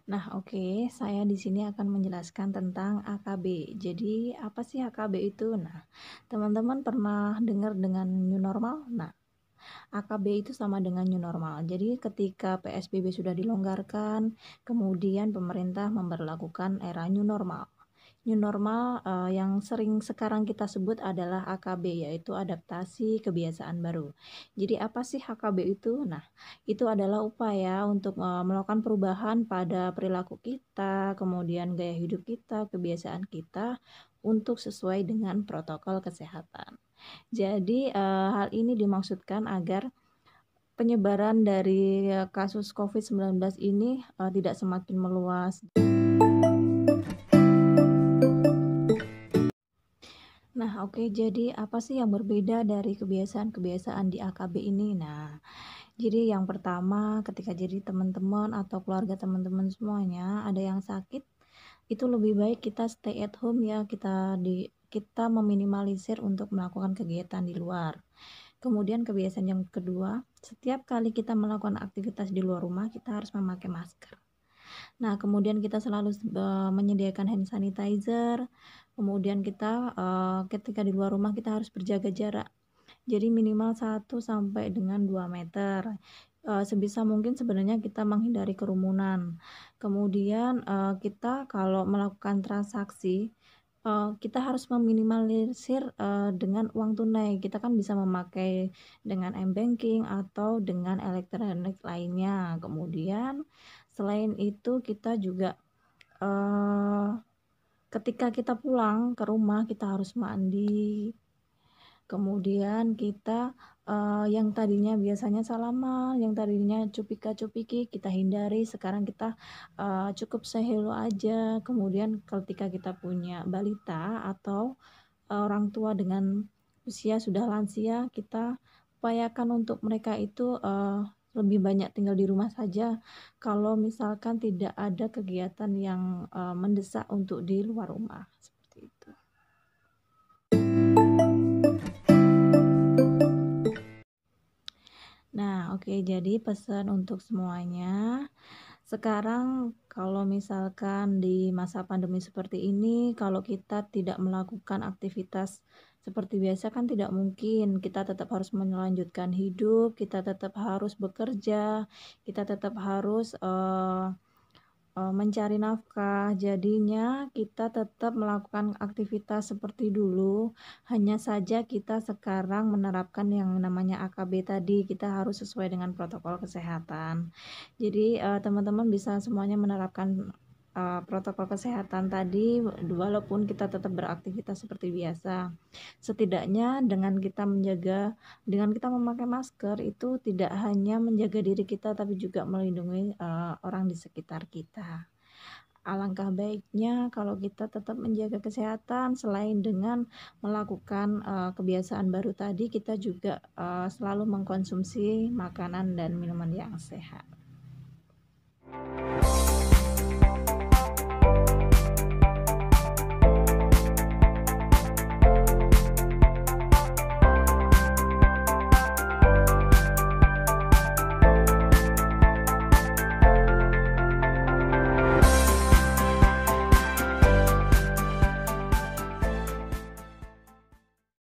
Nah, oke, saya di sini akan menjelaskan tentang AKB. Jadi, apa sih AKB itu? Nah, teman-teman pernah dengar dengan new normal? Nah, AKB itu sama dengan new normal. Jadi, ketika PSBB sudah dilonggarkan, kemudian pemerintah memberlakukan era new normal. New normal yang sering sekarang kita sebut adalah AKB, yaitu adaptasi kebiasaan baru. Jadi apa sih AKB itu? Nah, itu adalah upaya untuk melakukan perubahan pada perilaku kita, kemudian gaya hidup kita, kebiasaan kita untuk sesuai dengan protokol kesehatan. Jadi hal ini dimaksudkan agar penyebaran dari kasus COVID-19 ini tidak semakin meluas. Nah, oke, jadi apa sih yang berbeda dari kebiasaan-kebiasaan di AKB ini? Nah, jadi yang pertama ketika jadi teman-teman atau keluarga teman-teman semuanya ada yang sakit, itu lebih baik kita stay at home ya, kita meminimalisir untuk melakukan kegiatan di luar. Kemudian kebiasaan yang kedua, setiap kali kita melakukan aktivitas di luar rumah, kita harus memakai masker. Nah, kemudian kita selalu menyediakan hand sanitizer, kemudian kita ketika di luar rumah kita harus berjaga jarak. Jadi minimal 1 sampai dengan 2 meter. Sebisa mungkin sebenarnya kita menghindari kerumunan. Kemudian kita kalau melakukan transaksi, kita harus meminimalisir dengan uang tunai. Kita kan bisa memakai dengan m-banking atau dengan elektronik lainnya. Kemudian selain itu kita juga ketika kita pulang ke rumah kita harus mandi. Kemudian kita yang tadinya biasanya salaman, yang tadinya cupika-cupiki kita hindari, sekarang kita cukup say hello aja. Kemudian ketika kita punya balita atau orang tua dengan usia sudah lansia, kita upayakan untuk mereka itu lebih banyak tinggal di rumah saja kalau misalkan tidak ada kegiatan yang mendesak untuk di luar rumah, seperti itu. Nah, oke, jadi pesan untuk semuanya. Sekarang kalau misalkan di masa pandemi seperti ini, kalau kita tidak melakukan aktivitas seperti biasa kan tidak mungkin. Kita tetap harus melanjutkan hidup, kita tetap harus bekerja, kita tetap harus mencari nafkah. Jadinya kita tetap melakukan aktivitas seperti dulu, hanya saja kita sekarang menerapkan yang namanya AKB tadi, kita harus sesuai dengan protokol kesehatan. Jadi, teman-teman bisa semuanya menerapkan protokol kesehatan tadi walaupun kita tetap beraktivitas seperti biasa. Setidaknya dengan kita memakai masker itu tidak hanya menjaga diri kita tapi juga melindungi orang di sekitar kita. Alangkah baiknya kalau kita tetap menjaga kesehatan selain dengan melakukan kebiasaan baru tadi, kita juga selalu mengkonsumsi makanan dan minuman yang sehat.